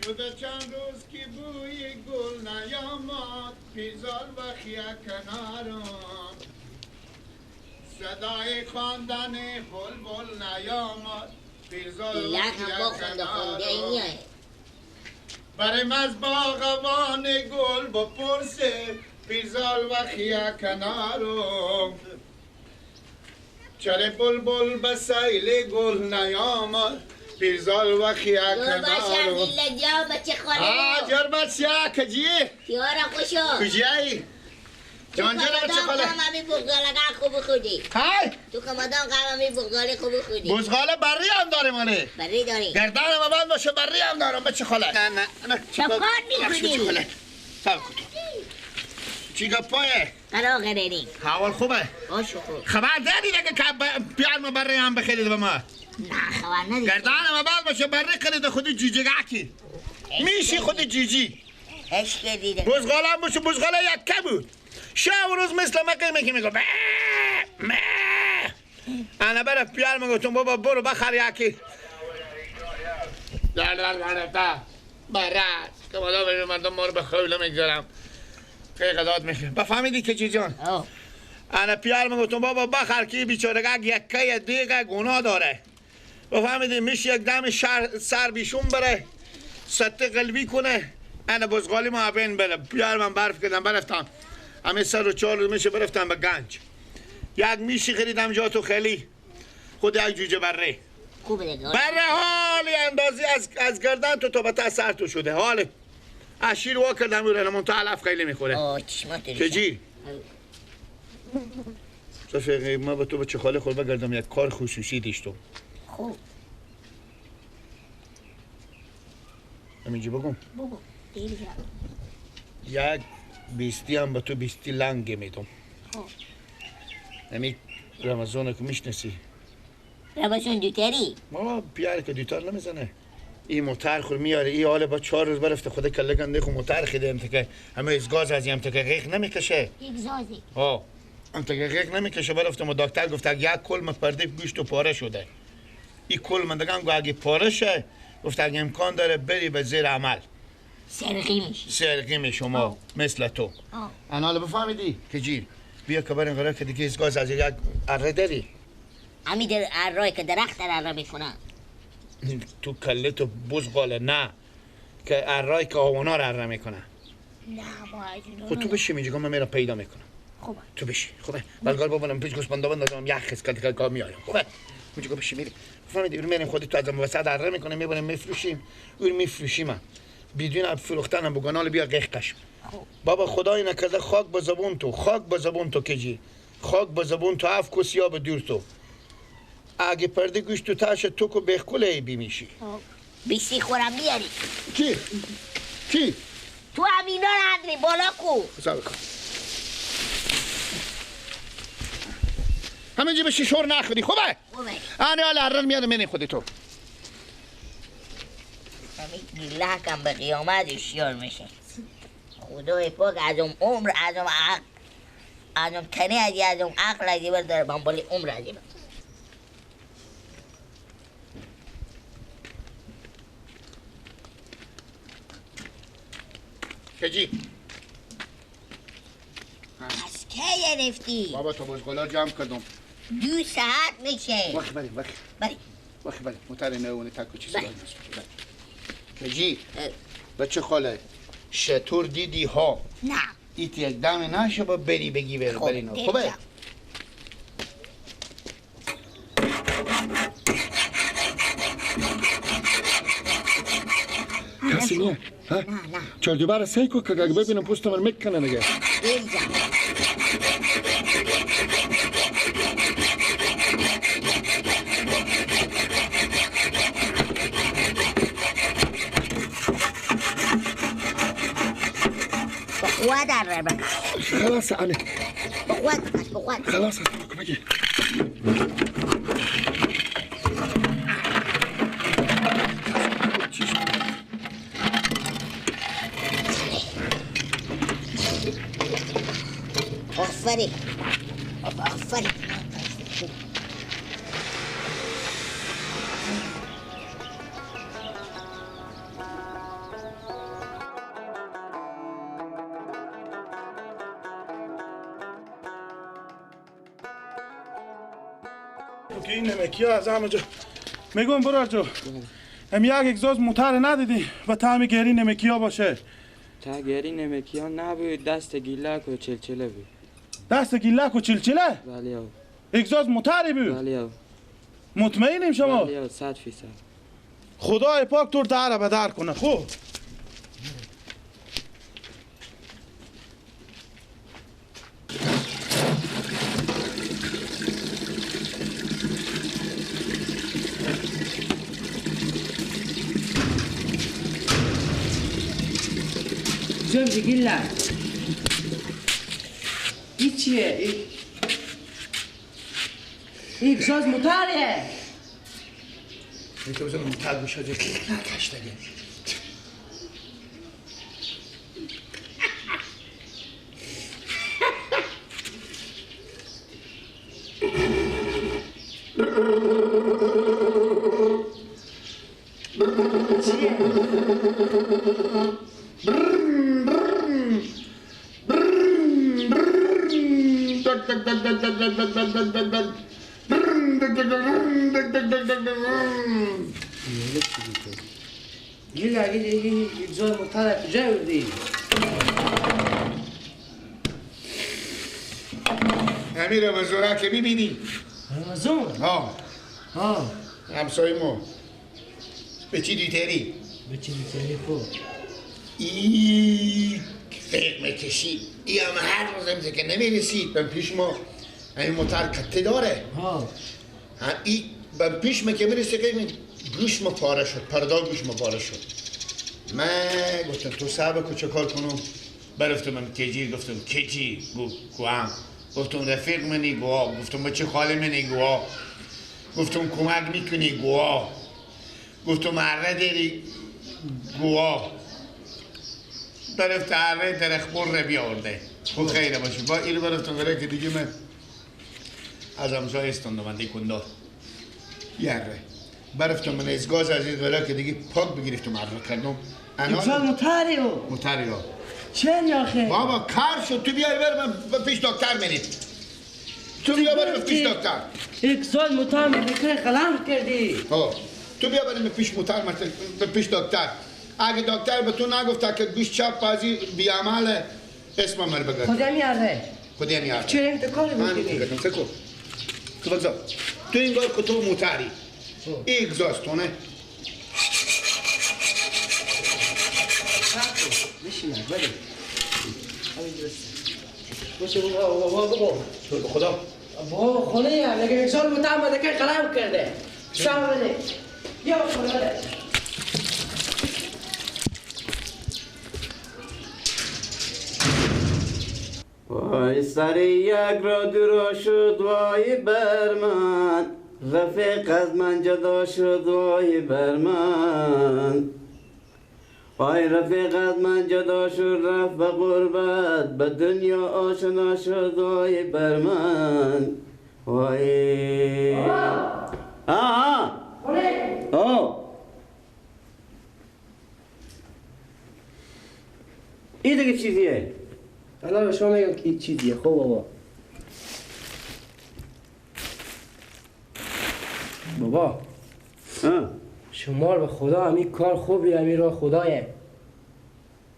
بوده چند روز که بوی گل نیامد پیزال و خیه کنارم صدای خواندن بلبل نیامد پیزال و خیه کنارم بریم از باغوان گل بپرسه پیزال و خیه کنارم چرا بلبل به سیل گل نیامد پیرزال و خیه کنارم بچه خاله جور بچه کجی تیارا خوشو کجی جان جان بچه خاله تو کمدان بغدال خوب خودی های تو کمدان بغدال خوب خودی بزغاله بری هم داره ماله بری داری گردن ما بند باشه بری هم دارم بچه خاله نه نه نه چکار میکنی؟ سب کن چی گپایه؟ قرار قراری حوال خوبه؟ باشو خوب خبر داری دیگه که پیار ما بری هم بخیرید به ما نه خبر نداری گردن ما بند باشه بری خرید خودی جیجی گاکی میشی خودی جیجی عشق دیده بزغاله هم باشه بزغاله یکه بود شب روز مثل مقیمه که میگو انا برف پیار میگوتون بابا برو بخر یکی در برد که بادا ببین مردم ما رو به خوله میگذارم قیقداد میشه بفهمیدی که چی جان انا پیار میگوتون بابا بخر که بیچارگاه یکه دیگه گناه داره بفهمیدی میشه یک دم سر بیشون بره سطح قلبی کنه انا بزغالی ما بین بره پیار من برف کردم برفتم همه سر و چهار روز میشه برفتم به گنج یک میشی خریدم جا تو خیلی خود یک جوجه بره خوبه دیگه بره حالی اندازی از گردن تو به تا سر تو شده حالی اشیر وا کردم اون رنمون تو علف خیلی میخوره که جی صفیقی ما به تو به چه خاله خور بگردم یک کار خصوصی دیشتم خوب همینجی بگم بگو دیگه یک بیستی هم به تو بیستی لنگ میدم خوب همین رمضان که میشنسی رمضان دوتری ما پیاره که دوتر نمیزنه این موتر خور میاره این حالا با 4 روز برفته خدا کله گنده خو موتر خیده هم که همه از گاز از هم که غیق نمیکشه اگزازی هم که غیق نمیکشه برفتم و دکتر گفت یک کلم پرده گوشت و پاره شده این کلم مندگان گو اگه پاره شه گفت اگه امکان داره بری به زیر عمل سرقی می شما مثل تو انا حالا بفهمیدی که جیر بیا که برین قرار که دیگه از گاز از یک اره داری همی در ارای که درخت در اره میکنن تو کله تو بزغاله نه که ارای که آوانا رو اره میکنن نه با خود تو بشی میگم من میرم پیدا میکنم خوبه تو بشی خوبه بلگار بابانم پیش گوش بنده بندازم یک خیز که کار میایم خوبه میگم بشی میری فهمیدی اون میریم خودت تو از وسط اره میکنه میبریم میفروشیم اون میفروشیم بدون فروختن هم بگنال بیا قیقش بابا خدای نکرده خاک به زبون تو کجی خاک به زبون تو اف کسیا به دور تو اگه پرده گوشت تو تاش تو که بخکله ای بیمیشی بیسی خورم بیاری کی؟ تو همینا نداری بالا کو حساب کن همینجی بشی شور نخوری خوبه؟ آنه حالا هرن میاد منی خودی تو همین گیله کم به قیامت اشیار میشه خدای پاک از اون عمر از اون عقل از اون تنی از اون عقل از ایور داره بانبالی عمر از ایور کجی؟ از که گرفتی؟ بابا تو بزگلا جمع کردم 2 ساعت میشه وقت بری متر نهونه تکو چیزی بری کجی؟ بچه خاله شطور دیدی ها نه ایت یک دم نشه با بری بگی بری نه خوبه؟ کسی نیه؟ نه چار دوباره سیکو که اگه ببینم پوست من میکنه نگه اینجا بخواه در رو بکن خلاص عنه بخواه خلاص بگی آفرین که این نمکی ها از همه جا میگم برا جو هم یک اگزاز موتر ندیدی و تعمی گری نمکی ها باشه تا گری نمکی ها نبود دست گیلک و چلچله بود دست گیلک و چلچله؟ بله او اگزاز موتری بود؟ بله او مطمئنیم شما؟ بله او 100%. خدای پاک تو در بدر کنه خوب شوف جيلا ايش اگزاز موتره تو بزن موتر گوشه جا کشتگه جيلا اگزاز موتره کجا بردی؟ امیر رمزونه که میبینی رمزون؟ ها همسای ما به چی دیتری؟ به چی دیتری خوب؟ ای فکر میکشید ای همه هر روز همزه که نمیرسید بم پیش ما این موتر کته داره ای بم پیش ما که میرسه که گوش ما پاره شد پردال گوش ما پاره شد من گفتم تو صعبه که چه کار کنم برفتم من کجی گفتم کجی گوهم گفتم رفیق منی گوها گفتم بچه خاله منی گوها گفتم کمک میکنی گوها گفتم اره داری گوها برفت اره درخبور رو بیاورده خب خیره باشه با این برفتم برای که دیگه من از همسای استاندم من دیکندار یاره برفتم من از گاز از این برای که دیگه پاک بگیرفتم اره کردم اگزاز موتری او موتری ها چند آخه؟ بابا کار شد تو بیای بر من پیش دکتر منی تو بیا بر من پیش دکتر اگزاز موتر مدکر قلم کردی تو بیا بر من پیش موتر پیش دکتر اگه دکتر به تو نگفته که گوش چپ بازی بیعمل اسم من بگرد خودم یاره خودم یاره چرا این کاری من میکنی؟ میگم سکو تو بگذار تو این گار که تو موتری این اگزاستونه بشینم بده باشه بابا تو به خدا بابا خونه هم نگه اگزاز موتر مدکر قلم کرده شام بده یا خونه بده وای سر یک را دورا شد وای بر من رفیق از من جدا شد وای بر من وای رفیق از من جدا شد رفت به غربت به دنیا آشنا شد وای بر من وای این دیگه چیزیه الان به شما میگم که چیزیه خوب بابا شما به خدا همین کار خوبی همین راه خدایه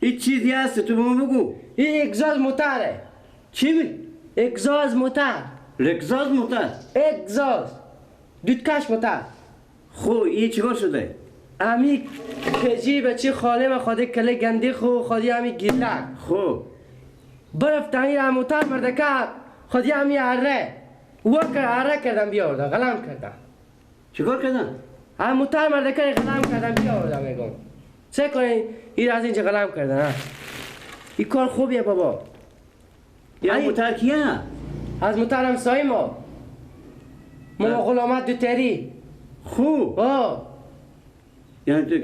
این چیزی هست تو به ما بگو این اگزاز موتره چی می؟ اگزاز موتر اگزاز موتر اگزاز دودکش موتر خو این چیکار شده؟ همین کجی بچه خاله ما خواده کله گندی خو خودی همین گیلک خو برفت همین موتر مردکه خودی همین اره اره کردم بیاردم غلام کردم چیکار کردن؟ هم موتر مردکه غلام کردم بیاردم میگم چه کنین این از اینجا غلام کردن این کار خوبیه بابا یا موتر کیه؟ از موتر همسایه ما غلامت دوتری خوب یعنی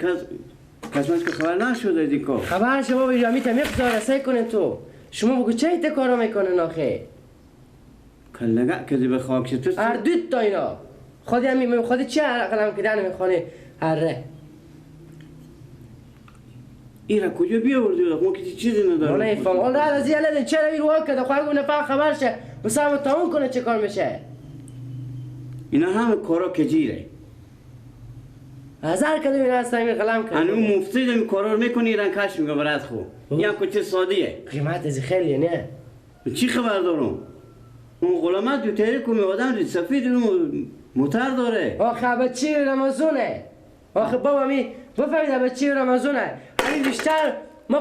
کس که خبر نشده دیگه خبر شما بگیر همی تمیق زارسه کنین تو شما بگو چه ایت کارو میکنن آخه کلگه کدی به خاک تو اردوت تا اینا خودی چه قلم کردن میخوانه اره ایرا کجا بیاوردی ما که چیزی ندارم من نفهم حالا از یه لدن چرا این راه کرده خواهی گونه فقط خبر شه بسام تموم کنه چه کار میشه اینا همه کارا کجیره. هزار کدوم این هست همین قلم کرد. انو مفتی دمی کارا رو میکنی ایران کش میگه برات خو. این هم کچه سادیه. قیمت از خیلی نه. چی خبر دارم؟ اون غلامت دو تیره کمی آدم سفید موتر داره. آخه بچه رمضونه. آخه بابا بفهمید بچه رمضونه. همین بیشتر ما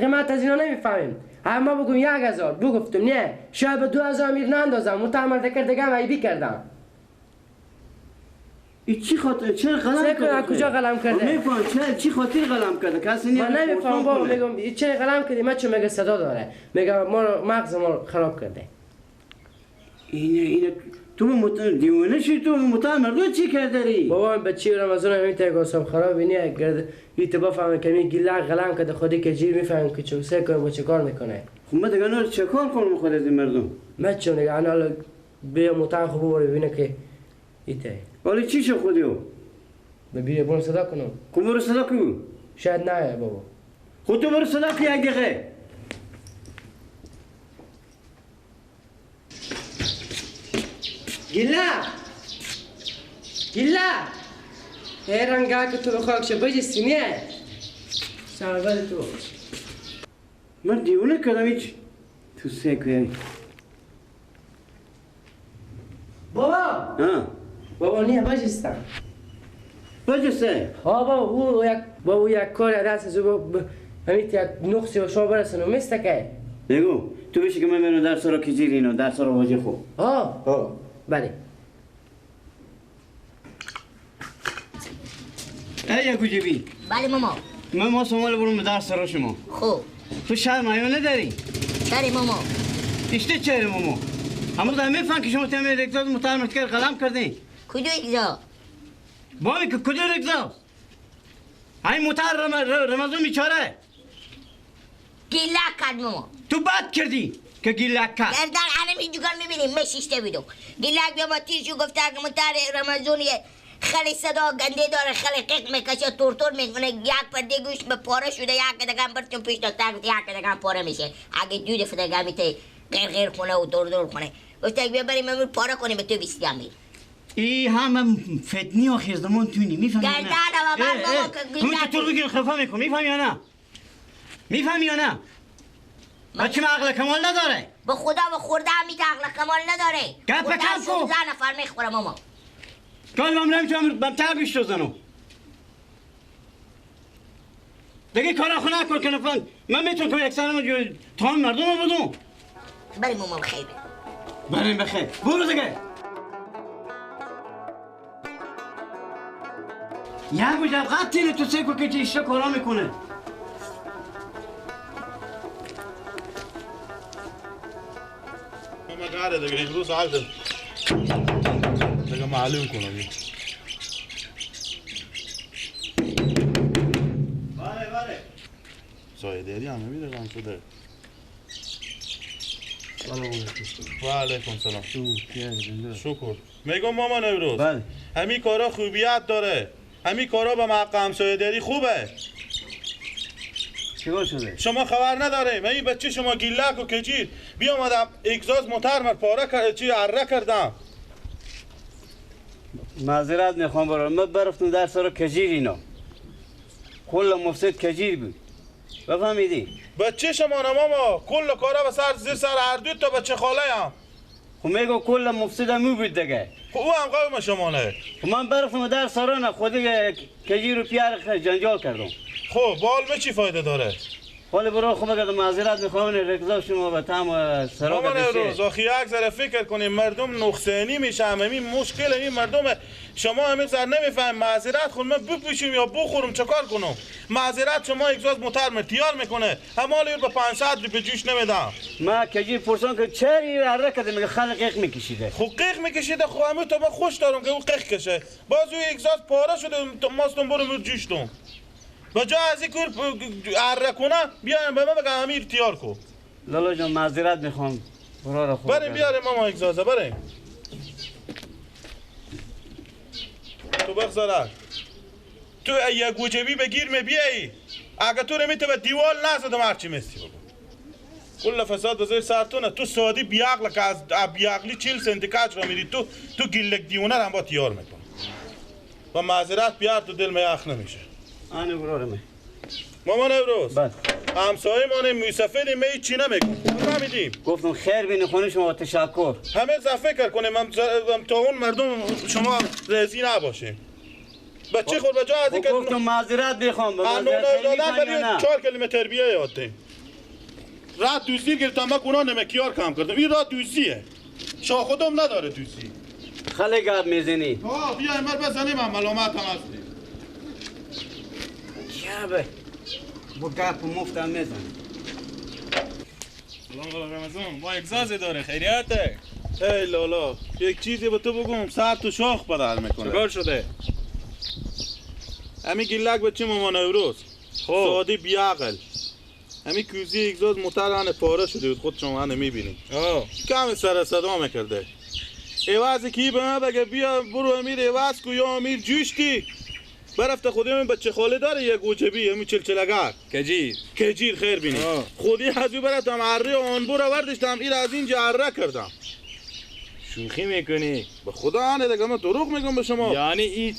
قیمت از اینا نمیفهمیم. اما بگم 1000 بگفتم نه شاید به 2000 میر ناندازم متعمل دکردگم عیبی کردم. ای چی خاطر چرا قلم کرده؟ کجا قلم کرده؟ میفهم چی خاطر قلم کرده؟ کسی من نمیفهم بابا میگم چه قلم کردی من چون میگه صدا داره میگه مغز ما خراب کرده. اینه تو دیوانه شدی تو متعمل چی کرده؟ بابا بچه رمضان همین تگاسم خراب اینه گرد ایتبا فهمه که می گیلا قلم کرده خودی که جیر میفهم که چه سه کنه چه کار میکنه. خب من دیگه نه چه کار کنم خود از این مردم؟ من چون دیگه انا به متعال خوب بره ببینه که ایته. ولی چی شو خودیو؟ ببینه برو صدا کنم. کم برو صدا کو؟ شاید نه بابا. خود تو برو صدا کی اگه؟ گیلا هرنگا که تو بخواه که بجستی نه سربال تو من دیونه کردم هیچ تو سه که بابا نه بجستم بجسته؟ بابا یک کار دست از همیت یک نقصی و شما برسنو میسته که بگو تو بشی که من منو درس را کجیر اینو درس را واجه خوب بله ای گوجبی بله ماما. ما سومال برم درس را شما. خوب. تو شرم آیا نداری؟ چری ماما؟ اشته چره ماما؟ اما دا میفهم که شما تیمه رکزاز مطالمت کرد قلم کردین؟ کجا اگزا؟ بامی که کجا رکزاز؟ این مطال رمضان میچاره؟ گیلا کرد ماما. تو بد کردی که گیلا کرد. در همین جوگان میبینیم مشیشته بیدو. گیلا که ما تیرشو گفته که مطال رمضانیه خیلی صدا گنده داره خیلی قیق میکشه تورتور میکنه یک پرده گوش به پاره شده یک دگم برچون پیش داشته یک دگم پاره میشه اگه دو دفعه دگم میته غیر کنه و دور کنه گفته بیا بریم امور پاره کنیم به تو بیستی هم ای همه فتنی و خیزدمان توینی میفهمی یا نه؟ گردن و من بابا که تو چطور بگیر خفا میکن میفهمی یا نه؟ میفهمی یا نه؟ بچه ما عقل کمال نداره؟ به خدا و خورده هم میده عقل کمال نداره گپ کم کو 16 نفر میخوره ماما کال من نمیتونم بمتر بیشتو زنو دیگه کارا خونه کن که نفن من میتونم که یک سنم تمام مردم رو بدون بریم ماما بخیر بریم بخیر برو دیگه یک بجب قطعی تو سیکو که اشته کارا میکنه ما قاعدة دیگه امروز عادل دیگه معلوم کنم بله زایدری هم نمیدونم شده و علیکم سلام شکر میگم مامان امروز بله همین کارا خوبیت داره همین کارا به حق همسایه‌داری خوبه چیکار شده؟ شما خبر نداره من این بچه شما گیلک و کجید بیامدم اگزاز موتر پاره اره کردم معذرت میخوام برای من برفتم در سر کجیر اینا کل مفسد کجیر بود بفهمیدی؟ بچه شما ماما کل کارا به سر زیر سر هر دو تا بچه خاله هم خب میگو کل مفسد همو بود دیگه خب او هم قوم شما نه خب من برفتم در سرانه خودی کجیر و پیار جنجال کردم خب بال چی فایده داره؟ حالا برو خب اگر معذرت میخوام رکزا شما به تام سراغ مامان بشه روز آخی یک ذره فکر کنیم مردم نقصانی میشه همین مشکل این مردم شما همین سر نمیفهم معذرت خود من بپوشیم یا بخورم چکار کنم معذرت شما اگزاز موتر تیار میکنه همالی به 500 روپیه جوش نمیدم ما کجی پرسان که چری اره کرده میگه خلق قیق میکشیده خب قیق میکشیده خب همین تو من خوش دارم که او قیق کشه باز او اگزاز پاره شده ماستون برم جوشتم با جا از این کور اره کنه بیایم به من بگم امیر تیار کو لالا جان معذرت میخوام برا را خوب بریم بیاریم ماما اگزازه بریم تو بخزاره تو یک گوجبی بگیر می بیایی اگه تو نمیته به دیوال نزدم هرچی مستی بگو کل فساد به زیر سرتونه. تو سادی بیعقل که از بیعقلی 40 سنت کج را میری تو گیلک دیونه هم با تیار میکن و معذرت بیار تو دل میاخ نمیشه. آنه برارمه مامان امروز بله همسایه مانه میسفید می چی نمیکن فهمیدیم. گفتم خیر بین خونه شما تشکر. همه فکر کنیم هم تا اون مردم شما رضی نباشیم. بچه خود به جا از اینکه گفتم معذرت بخوام قانون دادن ولی 4 کلمه تربیه یاد دیم. راه دوزی گرفتم من گناه نمکیار کام کردم. این راه دوزیه. شاه خودم نداره دوزی. خیلی گپ میزنی. ها بیا امر بزنیم هم ملامت هم هستی. شبه با گپ مفتم میزن. سلام رمضان ما اگزازی داره خیریته. ای لالا یک چیزی به تو بگم سر تو شاخ بدل میکنه. چیکار شده؟ همین گیلک بچه مامان اوروز سادی بیعقل همین کوزی اگزاز موتر پاره شده بود خود شما میبینید کم سر صدا میکرده ایواز کی به من بگه بیا برو امیر ایواز کو یا امیر جوشتی برفته خودی همین بچه خاله داره یک گوچبی همین چلچلگر کجیر خیر بینی خودی حضو براتم عره آن برو وردشتم این از اینجا عره کردم. شوخی میکنی؟ به خدا آنه دیگه من دروغ میگم به شما. یعنی این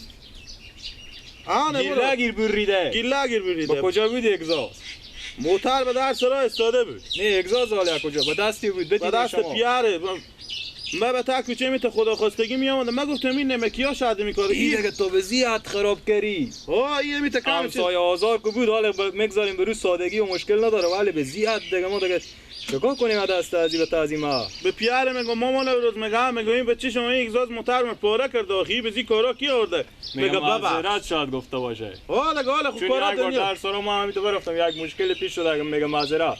آنه گیله گیر بریده. گیله گیر بریده. با کجا بود اگزاز؟ موتر به در سرا استاده بود. نه اگزاز حالا کجا؟ با دستی بود. با دست پیاره. من به تا کوچه می تا خدا خواستگی می آمدم. من گفتم این نمکیا شاده میکاره. این دیگه تو وضعیت خراب کردی. این می تا کم همسایه آزار کو بود حالا میگذاریم به روز سادگی و مشکل نداره ولی به زیاد دیگه ما دیگه چیکار کنیم دست تعظیم و تعظیما. به پیاره میگم مامان روز میگم این بچه شما این اگزاز موتر پاره کرده آخی بزی کارا کی آورده. میگم معذرت شاید گفته باشه. حالا خوب کارا دنیا. چون در سر ما همین برفتم یک مشکل پیش شده میگم معذرت.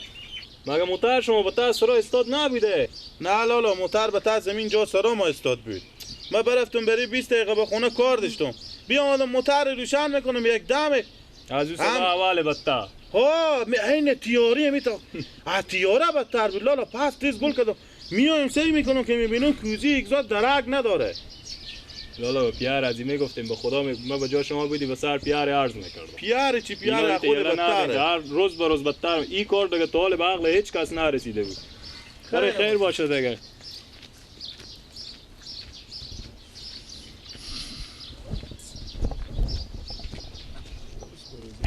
مگه موتر شما به تا سرا استاد نبوده؟ نه لالا موتر به تا زمین جا سرا ما استاد بود. ما برفتم بری 20 دقیقه به خونه کار داشتم. بیام موتر روشن میکنم یک دم از اون سال اول بدتر. این تیاری میتا تیاره بدتر بود لالا پس تیز گل کردم میایم سعی میکنم که میبینم کوزی اگزاز درک نداره. لالا پیار از این میگفتیم به خدا ما به جا شما بودی به سر پیار عرض میکردم. پیار چی پیار خود بدتره. هر روز به روز بدتر این کار دیگه تا حال به عقل هیچ کس نرسیده بود. خیر باشه دیگه.